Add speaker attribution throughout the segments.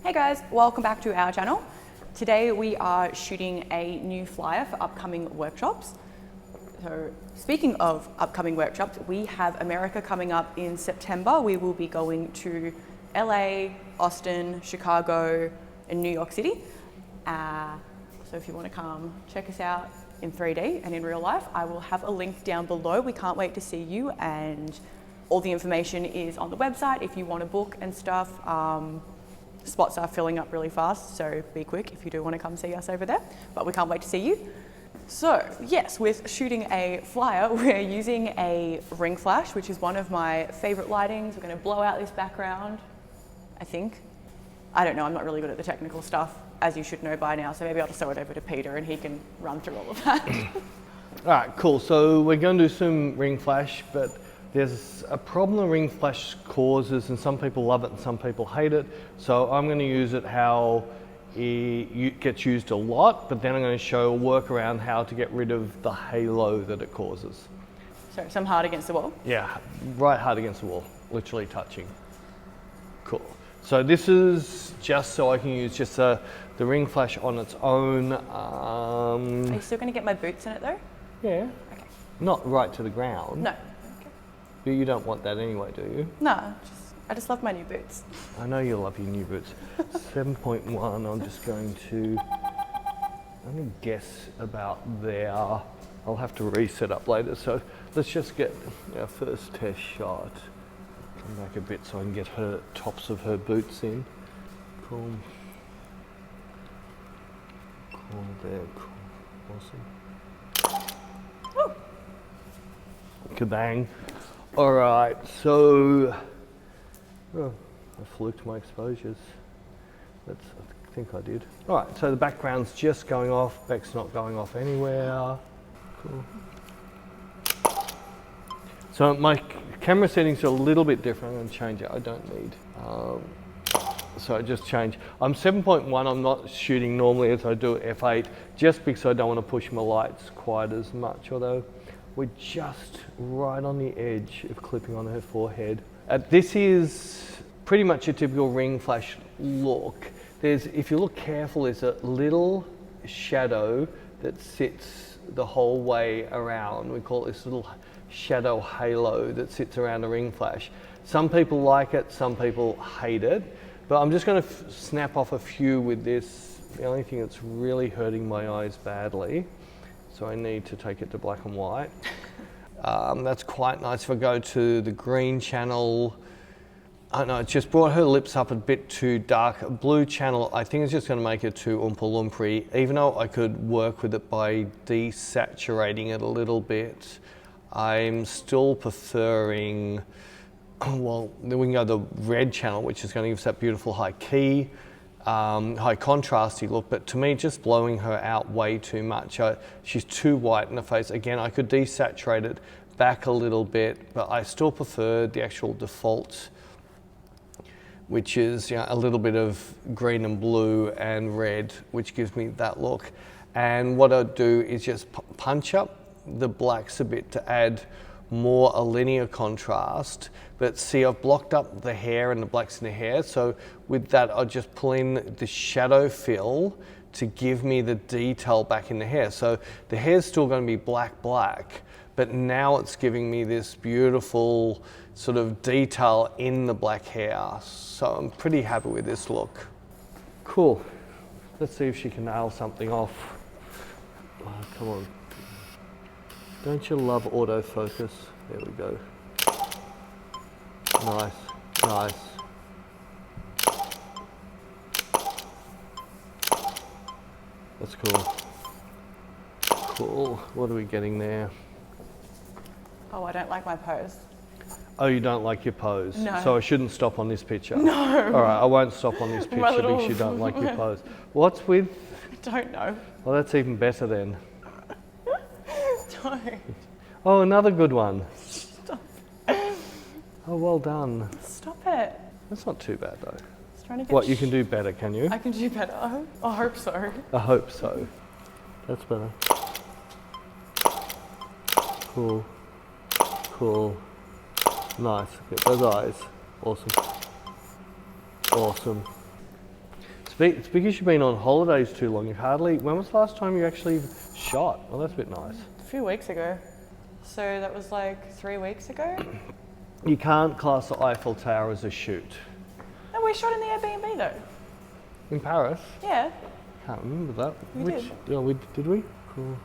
Speaker 1: Hey guys, welcome back to our channel. Today we are shooting a new flyer for upcoming workshops. So speaking of upcoming workshops, we have America coming up in September. We will be going to LA, Austin, Chicago, and New York City. So if you want to come check us out in 3D and in real life, I will have a link down below. We can't wait to see you, and all the information is on the website if you want to book and stuff. Spots are filling up really fast, so be quick if you do want to come see us over there, but we can't wait to see you. So yes, with shooting a flyer, we're using a Ringflash, which is one of my favorite lightings. We're going to blow out this background, I think. I don't know, I'm not really good at the technical stuff, as you should know by now, so maybe I'll just throw it over to Peter and he can run through all of that.
Speaker 2: All right, cool. So we're going to do some Ringflash, but there's a problem Ringflash causes, and some people love it and some people hate it. So I'm going to use it how it gets used a lot, but then I'm going to show a workaround how to get rid of the halo that it causes.
Speaker 1: So some hard against the wall?
Speaker 2: Yeah, right hard against the wall, literally touching. Cool. So this is just so I can use just the Ringflash on its own.
Speaker 1: Are you still going to get my boots in it though?
Speaker 2: Yeah. Okay. Not right to the ground.
Speaker 1: No.
Speaker 2: But you don't want that anyway, do you?
Speaker 1: No, I just love my new boots.
Speaker 2: I know you love your new boots. 7.1, I'm just going to guess about there. I'll have to reset up later, so let's just get our first test shot. Come back a bit so I can get her tops of her boots in. Cool. Cool there, cool. Awesome. Woo. Kabang. All right, so I fluked my exposures. I think I did. All right, so the background's just going off. Back's not going off anywhere. Cool. So my camera settings are a little bit different. I'm going to change it. I don't need. So I just changed. I'm 7.1. I'm not shooting normally as I do f8, just because I don't want to push my lights quite as much. Although we're just right on the edge of clipping on her forehead. This is pretty much a typical Ringflash look. If you look careful, there's a little shadow that sits the whole way around. We call it this little shadow halo that sits around a Ringflash. Some people like it, some people hate it, but I'm just going to snap off a few with this. The only thing that's really hurting my eyes badly, so I need to take it to black and white. That's quite nice. If I go to the green channel, I don't know, it just brought her lips up a bit too dark. Blue channel, I think it's just going to make it too oompa loompery, even though I could work with it by desaturating it a little bit. I'm still preferring, well, then we can go to the red channel, which is going to give us that beautiful high key, high contrasty look, but to me, just blowing her out way too much. She's too white in the face. Again, I could desaturate it back a little bit, but I still prefer the actual default, which is, you know, a little bit of green and blue and red, which gives me that look. And what I'd do is just punch up the blacks a bit to add more a linear contrast. But see, I've blocked up the hair and the blacks in the hair, so with that I'll just pull in the shadow fill to give me the detail back in the hair. So the hair's still going to be black, but now it's giving me this beautiful sort of detail in the black hair. So I'm pretty happy with this look. Cool. Let's see if she can nail something off. Oh, come on. Don't you love autofocus? There we go. Nice, nice. That's cool. Cool. What are we getting there?
Speaker 1: Oh, I don't like my pose.
Speaker 2: Oh, you don't like your pose?
Speaker 1: No.
Speaker 2: So I shouldn't stop on this picture?
Speaker 1: No.
Speaker 2: All right, I won't stop on this picture because you don't like your pose. What's with?
Speaker 1: I don't know.
Speaker 2: Well, that's even better then.
Speaker 1: Don't.
Speaker 2: Oh, another good one.
Speaker 1: Stop.
Speaker 2: Oh, well done.
Speaker 1: Stop it.
Speaker 2: That's not too bad though.
Speaker 1: Trying to get
Speaker 2: What, you can do better, can you?
Speaker 1: I can do better. I hope so.
Speaker 2: I hope so. That's better. Cool. Cool. Nice. Get those eyes. Awesome. Awesome. It's because you've been on holidays too long. You hardly. When was the last time you actually shot? Well, that's a bit nice.
Speaker 1: A few weeks ago. So that was like 3 weeks ago?
Speaker 2: You can't class the Eiffel Tower as a shoot.
Speaker 1: No, we shot in the Airbnb though.
Speaker 2: In Paris?
Speaker 1: Yeah.
Speaker 2: Can't remember that.
Speaker 1: We did.
Speaker 2: Yeah, did we? Cool.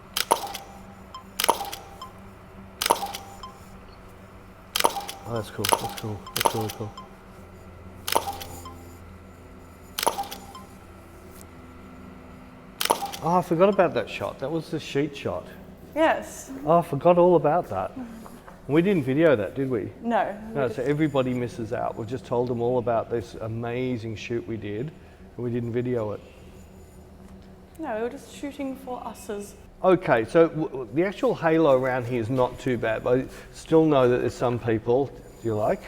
Speaker 2: Oh, that's cool. That's cool. That's really cool. Oh, I forgot about that shot. That was the sheet shot.
Speaker 1: Yes.
Speaker 2: Oh, I forgot all about that. We didn't video that, did we?
Speaker 1: No.
Speaker 2: No, so everybody misses out. We've just told them all about this amazing shoot we did, and we didn't video it.
Speaker 1: No, we were just shooting for us's.
Speaker 2: Okay, so the actual halo around here is not too bad, but I still know that there's some people you like.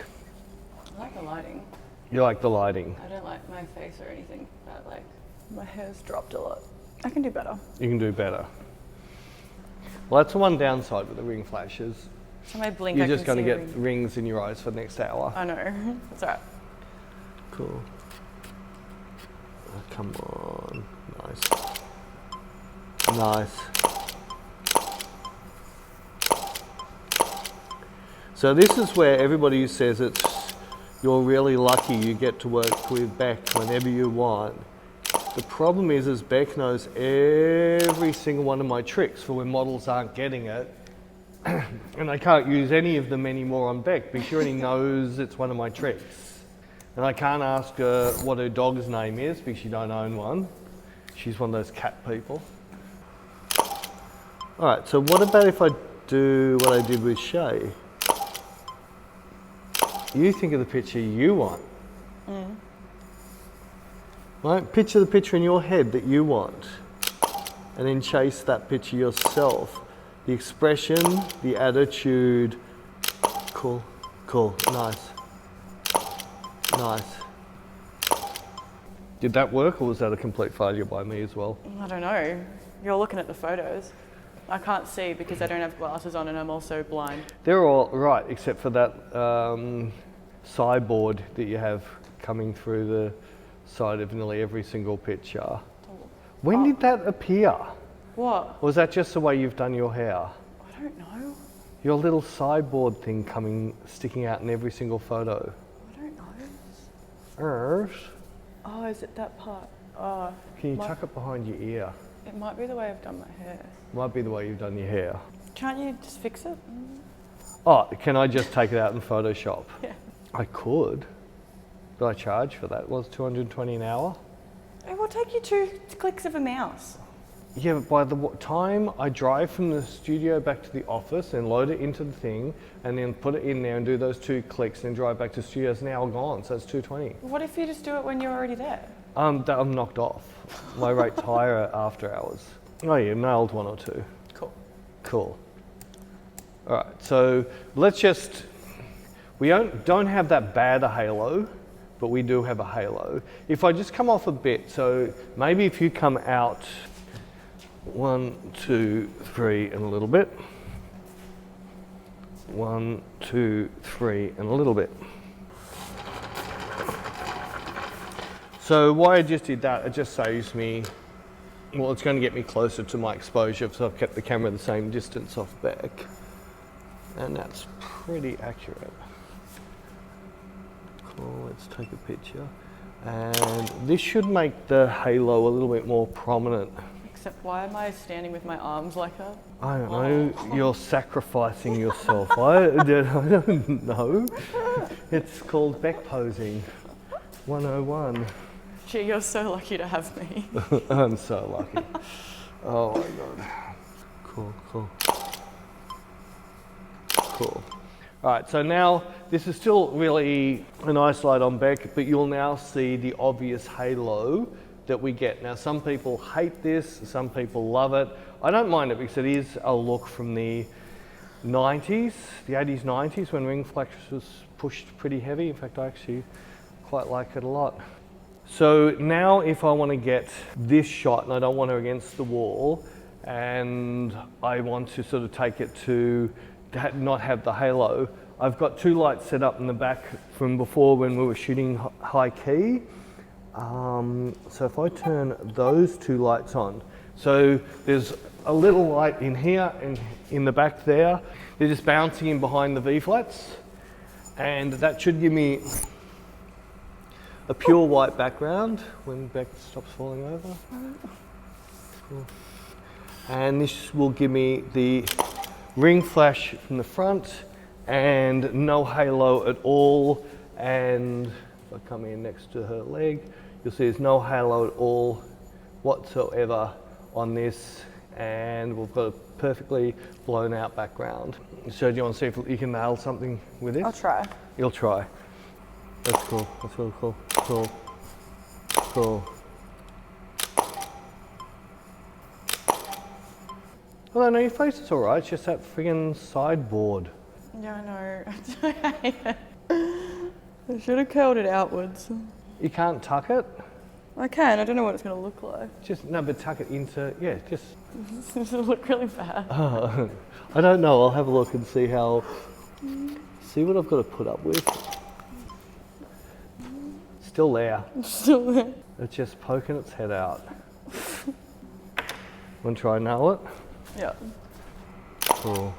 Speaker 1: I like the lighting.
Speaker 2: You like the lighting.
Speaker 1: I don't like my face or anything, but like my hair's dropped a lot. I can do better.
Speaker 2: You can do better. Well, that's the one downside with the ring flashes.
Speaker 1: So my blink,
Speaker 2: You're
Speaker 1: I
Speaker 2: just
Speaker 1: can
Speaker 2: going to
Speaker 1: see
Speaker 2: get rings in your eyes for the next hour.
Speaker 1: I know. That's alright.
Speaker 2: Cool. Oh, come on. Nice. Nice. So this is where everybody says you're really lucky you get to work with Beck whenever you want. The problem is Beck knows every single one of my tricks for when models aren't getting it. And I can't use any of them anymore on Beck because she already knows it's one of my tricks. And I can't ask her what her dog's name is because she don't own one. She's one of those cat people. All right, so what about if I do what I did with Shay? You think of the picture you want. Mm. Right? Picture the picture in your head that you want. And then chase that picture yourself. The expression, the attitude. Cool, cool, nice. Nice. Did that work or was that a complete failure by me as well?
Speaker 1: I don't know. You're looking at the photos. I can't see because I don't have glasses on and I'm also blind.
Speaker 2: They're all right, except for that sideboard that you have coming through the side of nearly every single picture. When did that appear?
Speaker 1: What?
Speaker 2: Or was that just the way you've done your hair?
Speaker 1: I don't know.
Speaker 2: Your little sideboard thing sticking out in every single photo.
Speaker 1: I don't know. Oh, is it that part? Oh.
Speaker 2: Can you tuck it behind your ear?
Speaker 1: It might be the way I've done my hair.
Speaker 2: Might be the way you've done your hair.
Speaker 1: Can't you just fix it?
Speaker 2: Oh, can I just take it out in Photoshop?
Speaker 1: Yeah.
Speaker 2: I could. But I charge for that. Was $220 an hour?
Speaker 1: It will take you 2 clicks of a mouse.
Speaker 2: Yeah, but by the time I drive from the studio back to the office and load it into the thing and then put it in there and do those 2 clicks and drive back to the studio, it's now gone, so it's $220.
Speaker 1: What if you just do it when you're already there?
Speaker 2: I'm knocked off. My rate's higher after hours. Oh yeah, nailed 1 or 2.
Speaker 1: Cool.
Speaker 2: Cool. All right, so let's just, we don't have that bad a halo, but we do have a halo. If I just come off a bit, so maybe if you come out 1, 2, 3 and a little bit. 1, 2, 3 and a little bit. So why I just did that, it just saves me, well, it's going to get me closer to my exposure, so I've kept the camera the same distance off back. And that's pretty accurate. Cool, let's take a picture. And this should make the halo a little bit more prominent.
Speaker 1: Except why am I standing with my arms like that?
Speaker 2: I don't know, you're sacrificing yourself. I don't know. It's called back posing 101.
Speaker 1: Gee, you're so lucky to have me.
Speaker 2: I'm so lucky. Oh my God. Cool, cool. Cool. All right, so now this is still really a nice light on Beck, but you'll now see the obvious halo that we get. Now, some people hate this, some people love it. I don't mind it because it is a look from the 90s, the 80s, 90s, when Ringflash was pushed pretty heavy. In fact, I actually quite like it a lot. So now if I want to get this shot and I don't want her against the wall and I want to sort of take it to not have the halo, I've got 2 lights set up in the back from before when we were shooting high key. So if I turn those two lights on, so there's a little light in here and in the back there. They're just bouncing in behind the V-flats, and that should give me a pure white background when Beck stops falling over. Cool. And this will give me the ring flash from the front and no halo at all. And if I come in next to her leg, you'll see there's no halo at all whatsoever on this, and we've got a perfectly blown out background. So do you want to see if you can nail something with this?
Speaker 1: I'll try.
Speaker 2: You'll try. That's cool. That's really cool. Cool. Cool. Well, no, your face is alright. It's just that friggin' sideboard.
Speaker 1: Yeah, I know. I should have curled it outwards.
Speaker 2: You can't tuck it?
Speaker 1: I can. I don't know what it's going to look like.
Speaker 2: Just, no, but tuck it into, yeah, just.
Speaker 1: Does it look really bad?
Speaker 2: I don't know. I'll have a look and see how, see what I've got to put up with. Still there.
Speaker 1: Still there.
Speaker 2: It's just poking its head out. Want to try and nail it?
Speaker 1: Yeah.
Speaker 2: Cool.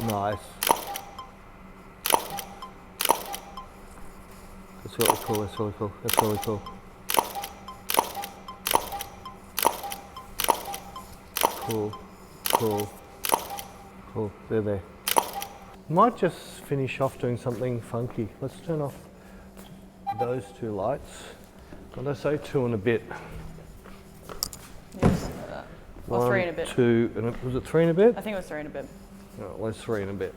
Speaker 2: Nice. That's really cool, that's really cool, that's really cool. Cool, cool, cool, there. Might just finish off doing something funky. Let's turn off those two lights. What did I say? 2 and a bit.
Speaker 1: Yes. Or 3 and a bit.
Speaker 2: 2, and was it 3 and a bit?
Speaker 1: I think it was 3 and a bit.
Speaker 2: No, it was 3 and a bit.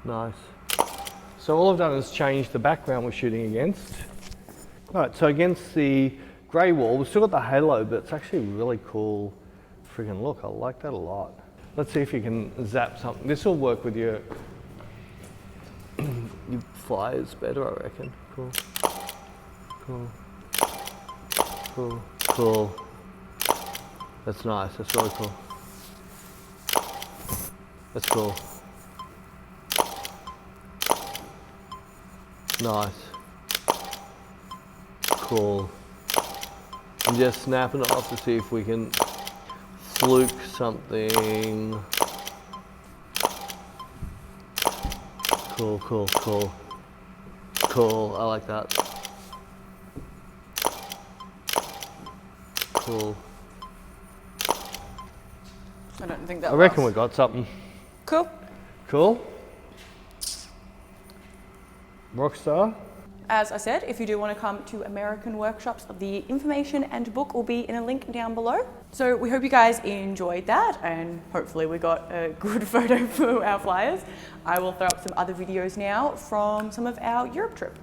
Speaker 2: Nice. So all I've done is change the background we're shooting against. All right, so against the grey wall, we've still got the halo, but it's actually a really cool friggin' look. I like that a lot. Let's see if you can zap something. This will work with your flyers better, I reckon. Cool. Cool. Cool. Cool. That's nice. That's really cool. That's cool. Nice. Cool. I'm just snapping it off to see if we can fluke something. Cool, cool, cool. Cool, I like that. Cool.
Speaker 1: I don't think that
Speaker 2: I reckon we got something.
Speaker 1: Cool.
Speaker 2: Cool. Rockstar.
Speaker 1: As I said, if you do want to come to American workshops, the information and book will be in a link down below. So we hope you guys enjoyed that, and hopefully we got a good photo for our flyers. I will throw up some other videos now from some of our Europe trip.